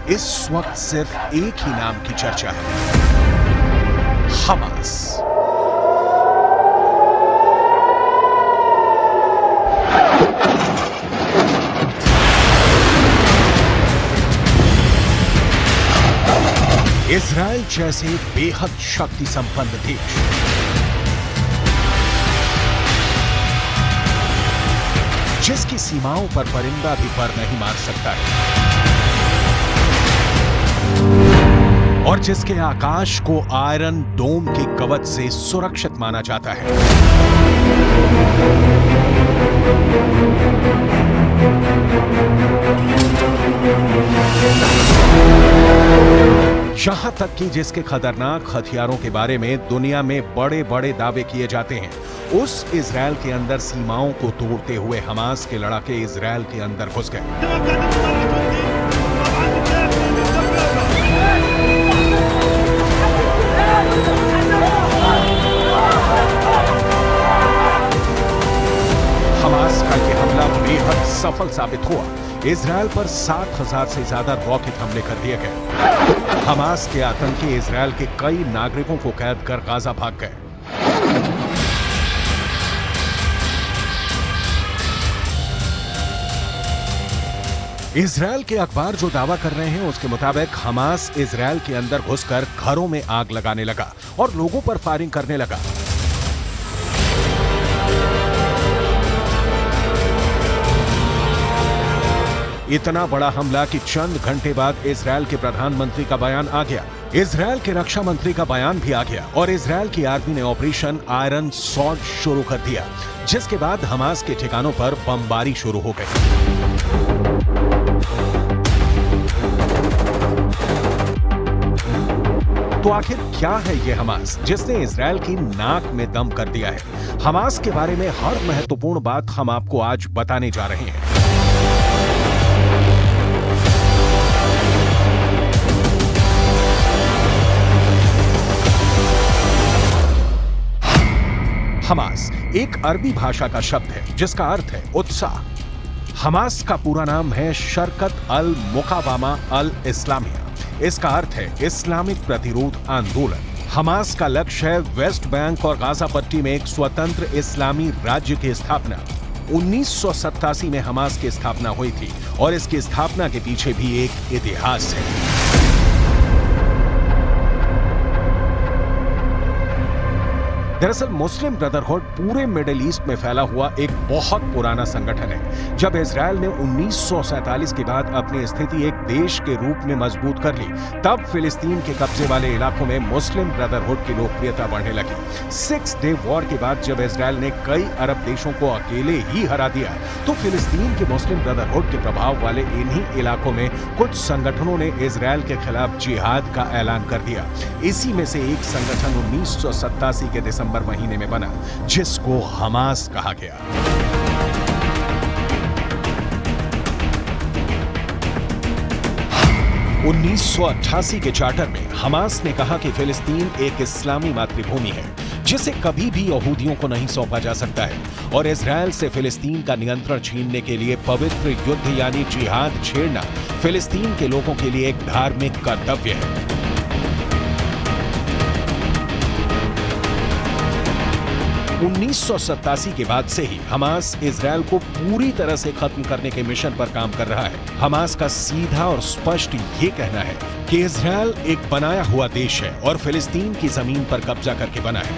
इस वक्त सिर्फ एक ही नाम की चर्चा है, हमास। इजराइल जैसे बेहद शक्ति संपन्न देश जिसकी सीमाओं पर परिंदा भी पर नहीं मार सकता है और जिसके आकाश को आयरन डोम के कवच से सुरक्षित माना जाता है, यहां तक कि जिसके खतरनाक हथियारों के बारे में दुनिया में बड़े बड़े दावे किए जाते हैं, उस इजराइल के अंदर सीमाओं को तोड़ते हुए हमास के लड़ाके इजराइल के अंदर घुस गए। हमास का यह हमला बेहद सफल साबित हुआ। इजराइल पर 7,000 से ज्यादा रॉकेट हमले कर दिए गए। हमास के आतंकी इजराइल के कई नागरिकों को कैद कर गाजा भाग गए। इजराइल के अखबार जो दावा कर रहे हैं उसके मुताबिक हमास इजराइल के अंदर घुसकर घरों में आग लगाने लगा और लोगों पर फायरिंग करने लगा। इतना बड़ा हमला कि चंद घंटे बाद इजराइल के प्रधानमंत्री का बयान आ गया, इजराइल के रक्षा मंत्री का बयान भी आ गया और इजराइल की आर्मी ने ऑपरेशन आयरन स्वॉर्ड शुरू कर दिया, जिसके बाद हमास के ठिकानों पर बमबारी शुरू हो गई। तो आखिर क्या है ये हमास जिसने इजराइल की नाक में दम कर दिया है? हमास के बारे में हर महत्वपूर्ण बात हम आपको आज बताने जा रहे हैं। हमास एक अरबी भाषा का शब्द है जिसका अर्थ है उत्साह। हमास का पूरा नाम है शरकत अल मुकावामा अल इस्लामिया। इसका अर्थ है इस्लामिक प्रतिरोध आंदोलन। हमास का लक्ष्य है वेस्ट बैंक और गाजा पट्टी में एक स्वतंत्र इस्लामी राज्य की स्थापना। 1987 में हमास की स्थापना हुई थी और इसकी स्थापना के पीछे भी एक इतिहास है। दरअसल मुस्लिम ब्रदरहुड पूरे मिडिल ईस्ट में फैला हुआ एक बहुत पुराना संगठन है। जब इजराइल ने 1947 के बाद अपनी स्थिति एक देश के रूप में मजबूत कर ली, तब फिलिस्तीन के कब्जे वाले इलाकों में मुस्लिम ब्रदरहुड की लोकप्रियता बढ़ने लगी। 6 डे वॉर के बाद जब इजराइल ने कई अरब देशों को अकेले ही हरा दिया, तो फिलिस्तीन के मुस्लिम ब्रदरहुड के प्रभाव वाले इन्हीं इलाकों में कुछ संगठनों ने इजराइल के खिलाफ जिहाद का ऐलान कर दिया। इसी में से एक संगठन 1987 के दिसंबर महीने में बना, जिसको हमास कहा गया। (1988) के चार्टर में हमास ने कहा कि फिलिस्तीन एक इस्लामी मातृभूमि है जिसे कभी भी यहूदियों को नहीं सौंपा जा सकता है और इजराइल से फिलिस्तीन का नियंत्रण छीनने के लिए पवित्र युद्ध यानी जिहाद छेड़ना फिलिस्तीन के लोगों के लिए एक धार्मिक कर्तव्य है। 1987 के बाद से ही हमास इजराइल को पूरी तरह से खत्म करने के मिशन पर काम कर रहा है। हमास का सीधा और स्पष्ट ये कहना है कि इजराइल एक बनाया हुआ देश है और फिलिस्तीन की जमीन पर कब्जा करके बना है।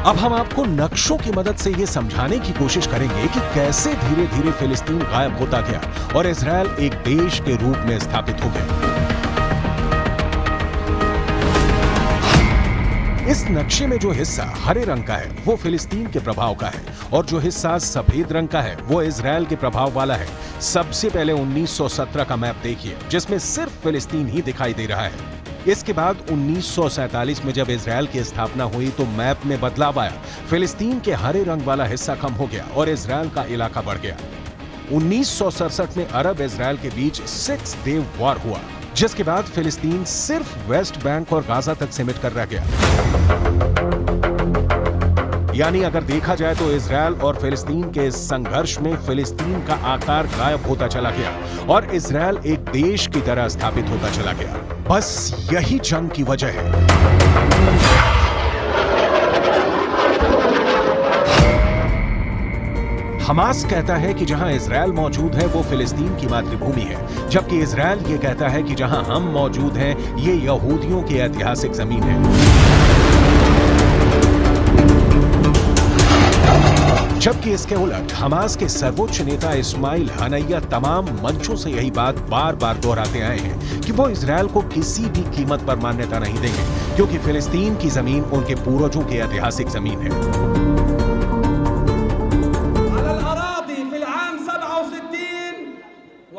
अब हम आपको नक्शों की मदद से ये समझाने की कोशिश करेंगे कि कैसे धीरे धीरे फिलिस्तीन गायब होता गया और इजराइल एक देश के रूप में स्थापित हो गया। इस नक्शे में जो हिस्सा हरे रंग का है वो फिलिस्तीन के प्रभाव का है और जो हिस्सा सफेद रंग का है वो इजराइल के प्रभाव वाला है। सबसे पहले 1917 का मैप देखिए जिसमें सिर्फ फिलिस्तीन ही दिखाई दे रहा है। इसके बाद 1947 में जब इजराइल की स्थापना हुई तो मैप में बदलाव आया। फिलिस्तीन के हरे रंग वाला हिस्सा कम हो गया और इजराइल का इलाका बढ़ गया। 1967 में अरब इजराइल के बीच 6 डे वॉर हुआ, जिसके बाद फिलिस्तीन सिर्फ वेस्ट बैंक और गाजा तक सिमट कर रह गया। यानी अगर देखा जाए तो इजराइल और फिलिस्तीन के इस संघर्ष में फिलिस्तीन का आकार गायब होता चला गया और इजराइल एक देश की तरह स्थापित होता चला गया। बस यही जंग की वजह है। हमास कहता है कि जहां इजराइल मौजूद है वो फिलिस्तीन की मातृभूमि है, जबकि इजराइल ये कहता है कि जहां हम मौजूद हैं ये यहूदियों की ऐतिहासिक जमीन है। जबकि इसके उलट हमास के सर्वोच्च नेता इस्माइल हनैया तमाम मंचों से यही बात बार बार दोहराते आए हैं कि वो इजराइल को किसी भी कीमत पर मान्यता नहीं देंगे, क्योंकि फिलिस्तीन की जमीन उनके पूर्वजों की ऐतिहासिक जमीन है।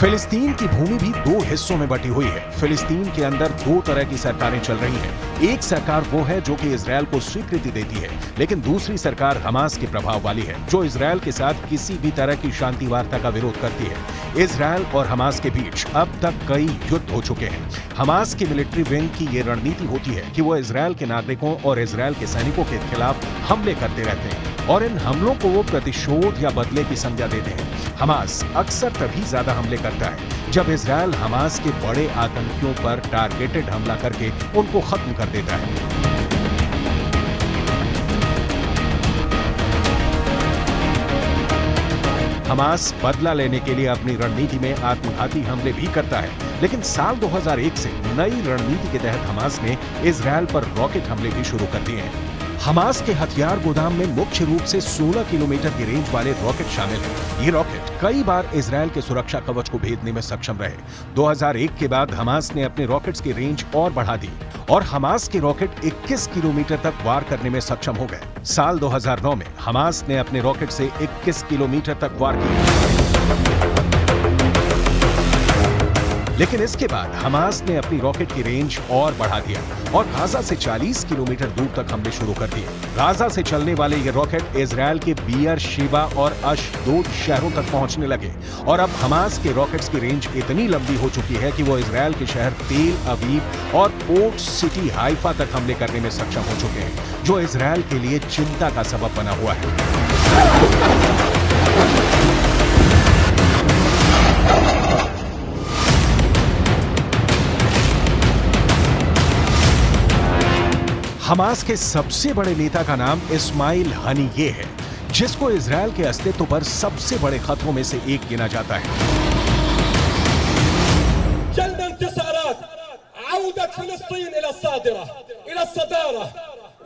फिलिस्तीन की भूमि भी 2 हिस्सों में बटी हुई है। फिलिस्तीन के अंदर 2 तरह की सरकारें चल रही हैं। एक सरकार वो है जो कि इजराइल को स्वीकृति देती है, लेकिन दूसरी सरकार हमास के प्रभाव वाली है जो इजराइल के साथ किसी भी तरह की शांति वार्ता का विरोध करती है। इजराइल और हमास के बीच अब तक कई युद्ध हो चुके हैं। हमास की मिलिट्री विंग की ये रणनीति होती है कि वो इजराइल के नागरिकों और इजराइल के सैनिकों के खिलाफ हमले करते रहते हैं और इन हमलों को वो प्रतिशोध या बदले की संज्ञा देते हैं। हमास अक्सर तभी ज्यादा हमले करता है जब इजराइल हमास के बड़े आतंकियों पर टारगेटेड हमला करके उनको खत्म कर देता है। हमास बदला लेने के लिए अपनी रणनीति में आत्मघाती हमले भी करता है, लेकिन साल 2001 से नई रणनीति के तहत हमास ने इजराइल पर रॉकेट हमले भी शुरू कर दिए हैं। हमास के हथियार गोदाम में मुख्य रूप से 16 किलोमीटर की रेंज वाले रॉकेट शामिल हैं। ये रॉकेट कई बार इजराइल के सुरक्षा कवच को भेदने में सक्षम रहे। 2001 के बाद हमास ने अपने रॉकेट्स की रेंज और बढ़ा दी और हमास के रॉकेट 21 किलोमीटर तक वार करने में सक्षम हो गए। साल 2009 में हमास ने अपने रॉकेट से 21 किलोमीटर तक वार किया, लेकिन इसके बाद हमास ने अपनी रॉकेट की रेंज और बढ़ा दिया और गाजा से 40 किलोमीटर दूर तक हमले शुरू कर दिए। गाजा से चलने वाले ये रॉकेट इजराइल के बियर शेबा और अशदोद शहरों तक पहुंचने लगे और अब हमास के रॉकेट्स की रेंज इतनी लंबी हो चुकी है कि वो इजराइल के शहर तेल अवीव और पोर्ट सिटी हाइफा तक हमले करने में सक्षम हो चुके हैं, जो इजराइल के लिए चिंता का सबब बना हुआ है। हमास के सबसे बड़े नेता का नाम इस्माइल हनीये है, जिसको इजराइल के अस्तित्व पर सबसे बड़े खतरों में से एक गिना जाता है। जल्द इंतसारात, आउदत फिलिस्तीन इला सादिरा, इला सदारा,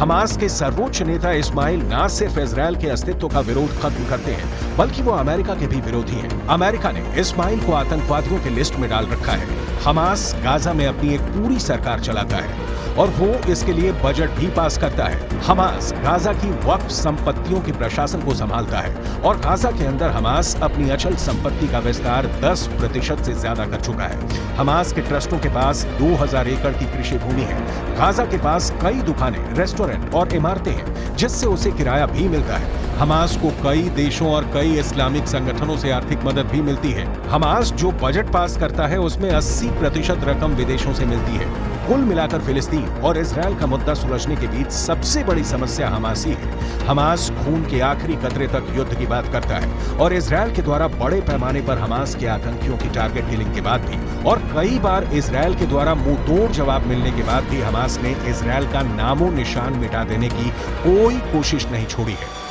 हमास के सर्वोच्च नेता इस्माइल न सिर्फ इजराइल के अस्तित्व का विरोध खत्म करते हैं, बल्कि वो अमेरिका के भी विरोधी हैं। अमेरिका ने इस्माइल को आतंकवादियों की लिस्ट में डाल रखा है। हमास गाजा में अपनी एक पूरी सरकार चलाता है और वो इसके लिए बजट भी पास करता है। हमास गाजा की वक्फ संपत्तियों के प्रशासन को संभालता है और गाजा के अंदर हमास अपनी अचल संपत्ति का विस्तार 10% से ज्यादा कर चुका है। हमास के ट्रस्टों के पास 2000 एकड़ की कृषि भूमि है। गाजा के पास कई दुकानें, रेस्टोरेंट और इमारतें हैं जिससे उसे किराया भी मिलता है। हमास को कई देशों और कई इस्लामिक संगठनों से आर्थिक मदद भी मिलती है। हमास जो बजट पास करता है उसमें 80% रकम विदेशों से मिलती है। कुल मिलाकर फिलिस्तीन और इजरायल का मुद्दा सुलझने के बीच सबसे बड़ी समस्या हमास ही है। हमास खून के आखिरी कतरे तक युद्ध की बात करता है और इजरायल के द्वारा बड़े पैमाने पर हमास के आतंकियों की टारगेट किलिंग के बाद भी और कई बार इजरायल के द्वारा मुंहतोड़ जवाब मिलने के बाद भी हमास ने इजरायल का नामो निशान मिटा देने की कोई कोशिश नहीं छोड़ी है।